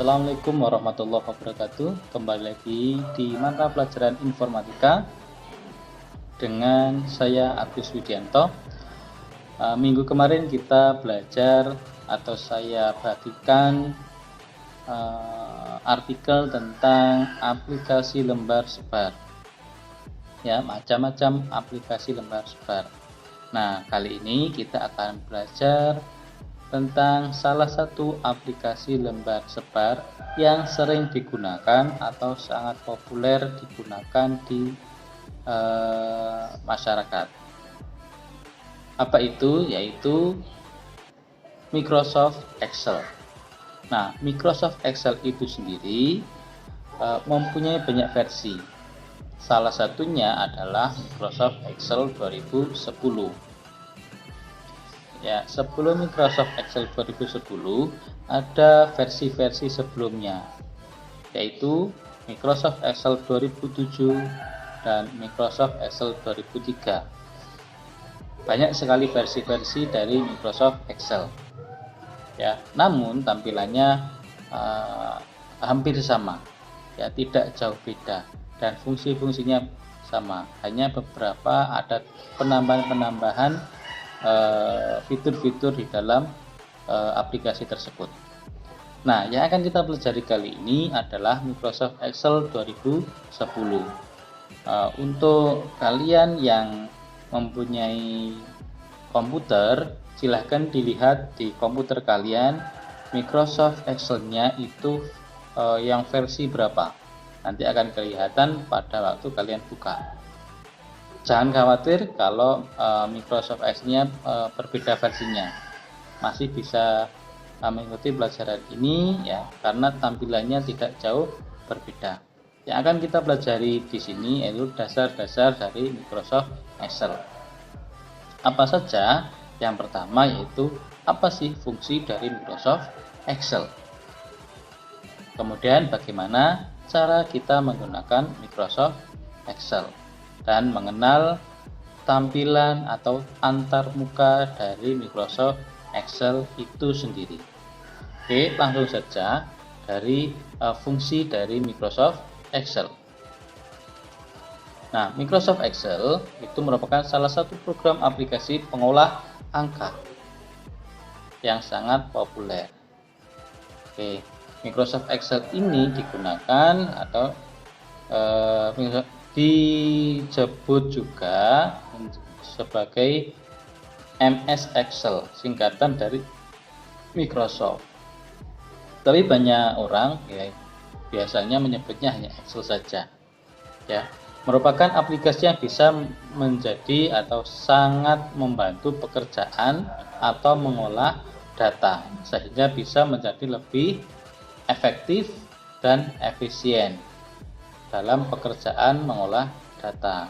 Assalamualaikum warahmatullahi wabarakatuh. Kembali lagi di mata pelajaran informatika dengan saya Agus Widianto. Minggu kemarin kita belajar atau saya bagikan artikel tentang aplikasi lembar sebar. Ya, macam-macam aplikasi lembar sebar. Nah, kali ini kita akan belajar tentang salah satu aplikasi lembar sebar yang sering digunakan atau sangat populer digunakan di masyarakat. Apa itu? Yaitu Microsoft Excel. Nah, Microsoft Excel itu sendiri mempunyai banyak versi. Salah satunya adalah Microsoft Excel 2010. Ya, sebelum Microsoft Excel 2010 ada versi-versi sebelumnya, yaitu Microsoft Excel 2007 dan Microsoft Excel 2003. Banyak sekali versi-versi dari Microsoft Excel. Ya, namun tampilannya hampir sama, ya tidak jauh beda dan fungsi-fungsinya sama. Hanya beberapa ada penambahan-penambahan fitur-fitur di dalam aplikasi tersebut. Nah, yang akan kita pelajari kali ini adalah Microsoft Excel 2010. Untuk kalian yang mempunyai komputer, silahkan dilihat di komputer kalian Microsoft Excel-nya itu yang versi berapa. Nanti akan kelihatan pada waktu kalian buka. Jangan khawatir kalau Microsoft Excel-nya berbeda versinya, masih bisa mengikuti pelajaran ini ya, karena tampilannya tidak jauh berbeda. Yang akan kita pelajari di sini yaitu dasar-dasar dari Microsoft Excel. Apa saja? Yang pertama yaitu apa sih fungsi dari Microsoft Excel. Kemudian bagaimana cara kita menggunakan Microsoft Excel dan mengenal tampilan atau antarmuka dari Microsoft Excel itu sendiri. Oke, langsung saja dari fungsi dari Microsoft Excel. Nah, Microsoft Excel itu merupakan salah satu program aplikasi pengolah angka yang sangat populer. Oke, Microsoft Excel ini digunakan atau disebut juga sebagai MS Excel, singkatan dari Microsoft. Tapi banyak orang ya biasanya menyebutnya hanya Excel saja. Ya, merupakan aplikasi yang bisa menjadi atau sangat membantu pekerjaan atau mengolah data sehingga bisa menjadi lebih efektif dan efisien dalam pekerjaan mengolah data.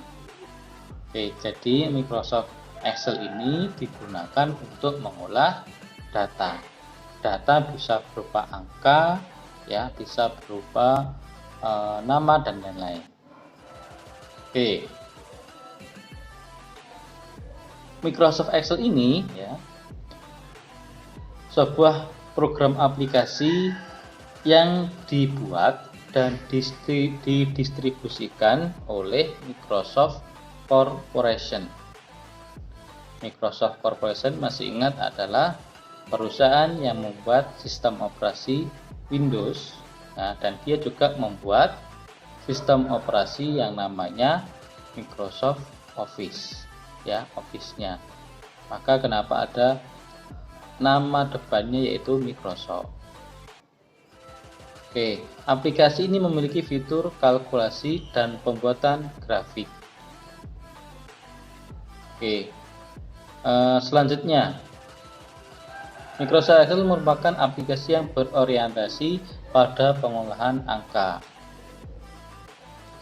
Oke, jadi Microsoft Excel ini digunakan untuk mengolah data. Data bisa berupa angka, ya, bisa berupa nama dan lain-lain. Oke, Microsoft Excel ini ya sebuah program aplikasi yang dibuat dan didistribusikan oleh Microsoft Corporation. Microsoft Corporation masih ingat adalah perusahaan yang membuat sistem operasi Windows. Nah, dan dia juga membuat sistem operasi yang namanya Microsoft Office, ya, Office-nya. Maka kenapa ada nama depannya yaitu Microsoft. Oke, aplikasi ini memiliki fitur kalkulasi dan pembuatan grafik. Oke, selanjutnya Microsoft Excel merupakan aplikasi yang berorientasi pada pengolahan angka.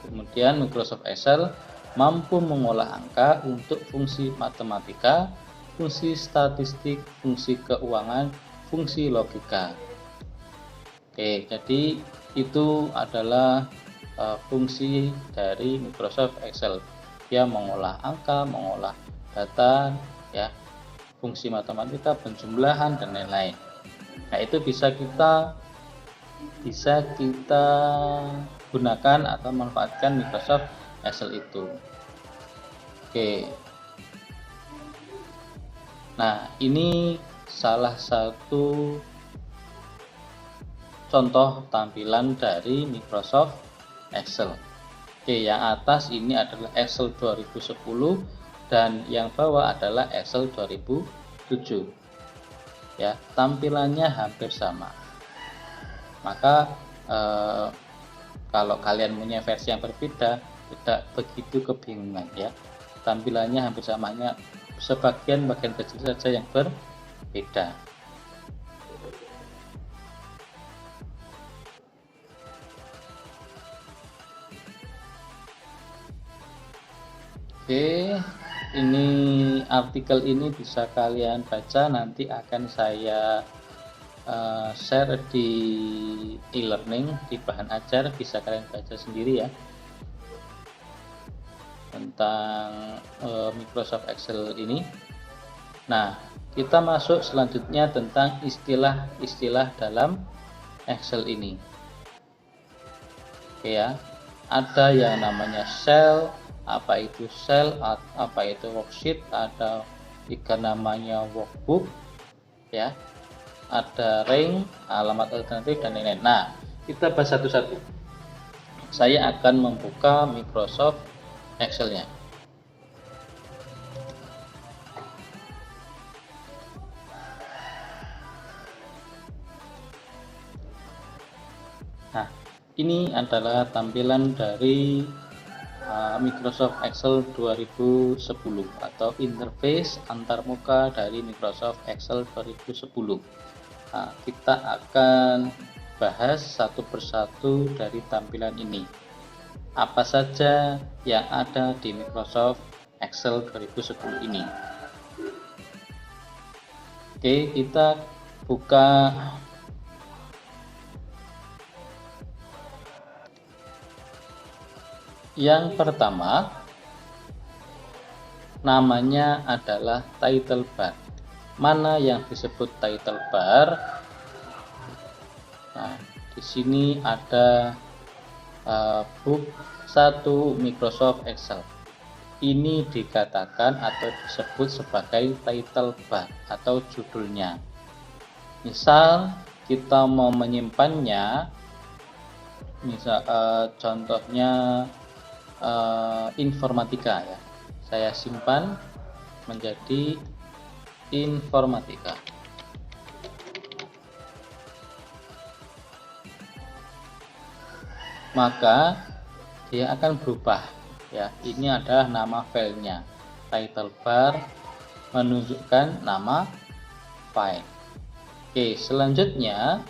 Kemudian Microsoft Excel mampu mengolah angka untuk fungsi matematika, fungsi statistik, fungsi keuangan, fungsi logika. Oke, jadi itu adalah fungsi dari Microsoft Excel. Dia mengolah angka, mengolah data, ya, fungsi matematika, penjumlahan dan lain-lain. Nah, itu bisa kita bisa kita gunakan atau manfaatkan Microsoft Excel itu. Oke. Nah, ini salah satu contoh tampilan dari Microsoft Excel. Oke, yang atas ini adalah Excel 2010 dan yang bawah adalah Excel 2007. Ya, tampilannya hampir sama. Maka kalau kalian punya versi yang berbeda, tidak begitu kebingungan ya. Tampilannya hampir sama, hanya sebagian bagian kecil saja yang berbeda. Oke, ini artikel ini bisa kalian baca, nanti akan saya share di e-learning, di bahan ajar, bisa kalian baca sendiri ya tentang Microsoft Excel ini. Nah, kita masuk selanjutnya tentang istilah-istilah dalam Excel ini. Oke ya, ada yang namanya cell, apa itu cell, apa itu worksheet, ada juga namanya workbook ya, ada ring, alamat alternatif, dan lain-lain. Nah, kita bahas satu-satu. Saya akan membuka Microsoft Excel-nya. Nah, ini adalah tampilan dari Microsoft Excel 2010 atau interface antarmuka dari Microsoft Excel 2010. Nah, kita akan bahas satu persatu dari tampilan ini. Apa saja yang ada di Microsoft Excel 2010 ini. Oke, kita buka yang pertama. Namanya adalah title bar. Mana yang disebut title bar? Nah, di sini ada book 1 Microsoft Excel. Ini dikatakan atau disebut sebagai title bar atau judulnya. Misal kita mau menyimpannya, misal contohnya informatika ya. Saya simpan menjadi informatika. Maka dia akan berubah ya. Ini adalah nama filenya. Title bar menunjukkan nama file. Oke, selanjutnya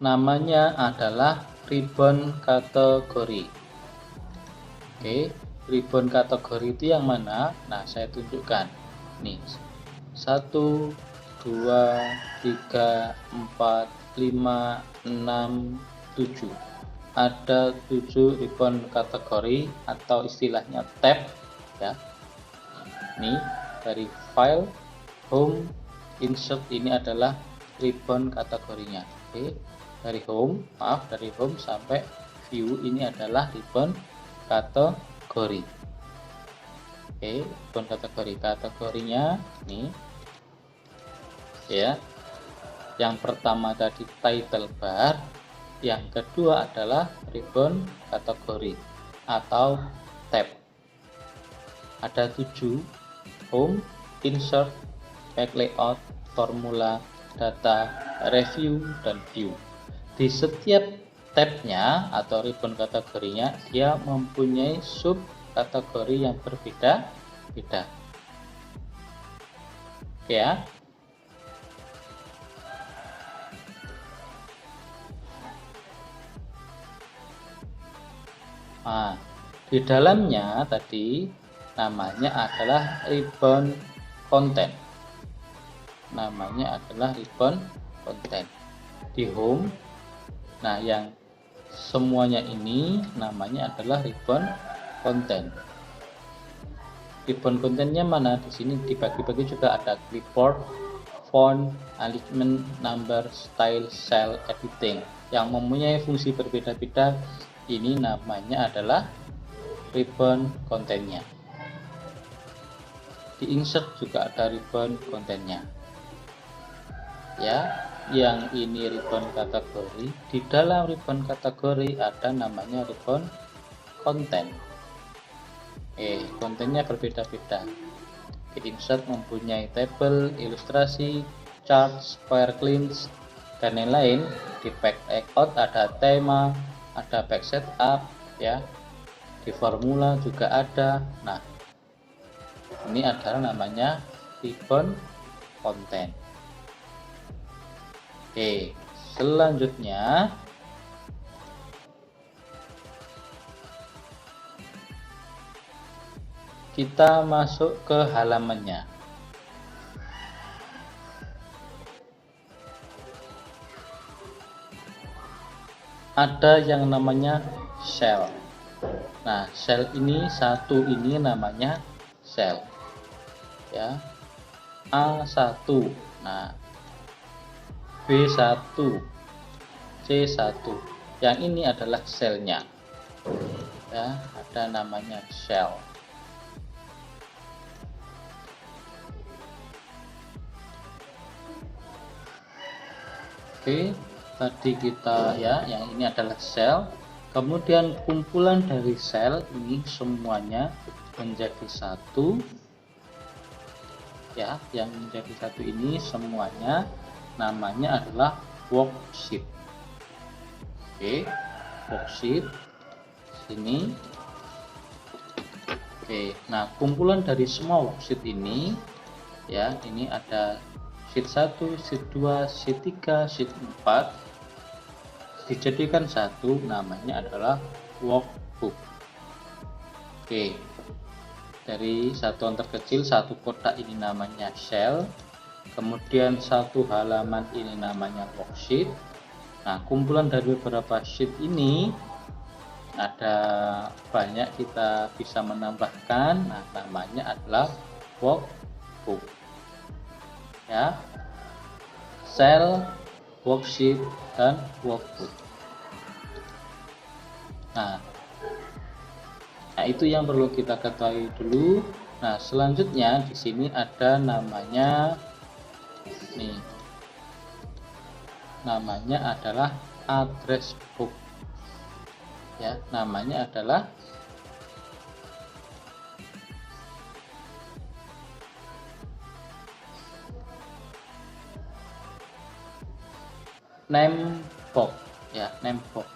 namanya adalah ribbon kategori. Oke, ribbon kategori itu yang mana? Nah, saya tunjukkan. Nih, 1, 2, 3, 4, 5, 6, 7. Ada 7 ribbon kategori atau istilahnya tab ya. Nih, dari file, home, insert, ini adalah ribbon kategorinya. Oke, dari home sampai view ini adalah ribbon kategori. Oke, ribbon kategorinya nih ya. Yang pertama tadi title bar, yang kedua adalah ribbon kategori atau tab. Ada 7: home, insert, page layout, formula, data, review, dan view. Di setiap tabnya atau ribbon kategorinya dia mempunyai sub kategori yang berbeda-beda. Oke ya. Nah, di dalamnya tadi namanya adalah ribbon content. Namanya adalah ribbon content. Di home, nah yang semuanya ini namanya adalah ribbon content. Ribbon content-nya mana? Di sini dibagi-bagi juga ada clipboard, font, alignment, number, style, cell, editing yang mempunyai fungsi berbeda-beda. Ini namanya adalah ribbon content-nya. Di insert juga ada ribbon content-nya. Ya, yang ini ribbon kategori. Di dalam ribbon kategori ada namanya ribbon content. Kontennya berbeda-beda. Di insert mempunyai tabel, ilustrasi, chart, square cleans, dan lain-lain. Di back layout ada tema, ada back setup, ya. Di formula juga ada. Nah, ini adalah namanya ribbon content. Selanjutnya kita masuk ke halamannya. Ada yang namanya cell. Nah, cell ini satu ini namanya cell. Ya. A1. Nah, B1, C1. Yang ini adalah selnya. Ya, ada namanya cell. Tadi kita yang ini adalah sel. Kemudian kumpulan dari sel ini semuanya menjadi satu. Ya, yang menjadi satu ini semuanya namanya adalah worksheet. Worksheet sini. Nah, kumpulan dari semua worksheet ini ini ada sheet 1, sheet 2, sheet 3, sheet 4 dijadikan satu, namanya adalah workbook. Dari satuan terkecil satu kotak ini namanya cell, kemudian satu halaman ini namanya worksheet. Nah, kumpulan dari beberapa sheet ini ada banyak, kita bisa menambahkan. Nah, namanya adalah workbook. Ya, cell, worksheet, dan workbook. Nah, itu yang perlu kita ketahui dulu. Nah, selanjutnya di sini ada namanya namanya adalah address book. Ya, namanya adalah name box. Ya, name box.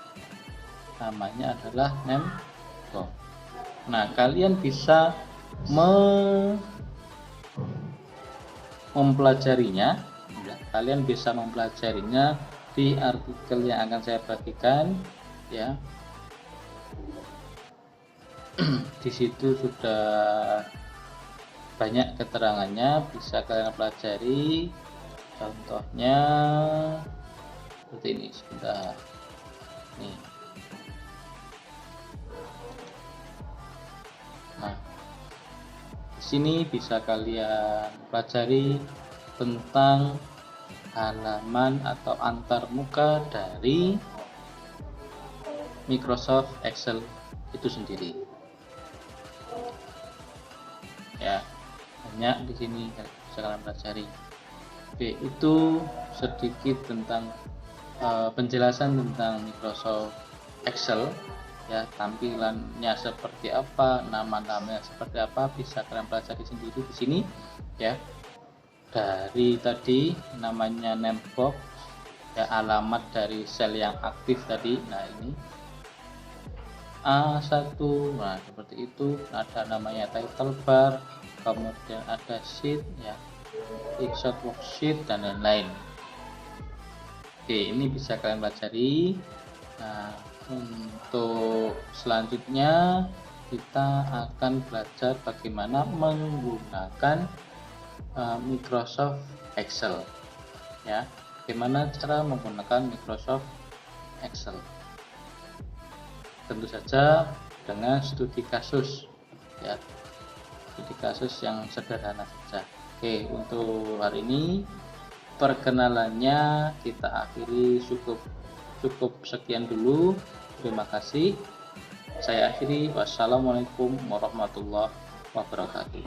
Namanya adalah name box. Nah, kalian bisa mempelajarinya. Kalian bisa mempelajarinya di artikel yang akan saya bagikan. Ya, di situ sudah banyak keterangannya, bisa kalian pelajari. Contohnya seperti ini. Sebentar. Nih. Nah, di sini bisa kalian pelajari tentang halaman atau antarmuka dari Microsoft Excel itu sendiri. Ya, banyak di sini bisa kalian pelajari. Itu sedikit tentang penjelasan tentang Microsoft Excel. Ya, tampilannya seperti apa, nama-namanya seperti apa, bisa kalian pelajari sendiri di sini. Ya, dari tadi namanya name box, ya, alamat dari sel yang aktif tadi. Nah, ini A1. Nah, seperti itu. Ada namanya title bar, kemudian ada sheet, ya, insert worksheet, dan lain-lain. Ini bisa kalian pelajari. Nah, untuk selanjutnya kita akan belajar bagaimana menggunakan Microsoft Excel. Ya, bagaimana cara menggunakan Microsoft Excel. tentu saja dengan studi kasus ya, studi kasus yang sederhana saja. Oke, untuk hari ini perkenalannya kita akhiri cukup sekian dulu. Terima kasih. Saya akhiri. Wassalamualaikum warahmatullahi wabarakatuh.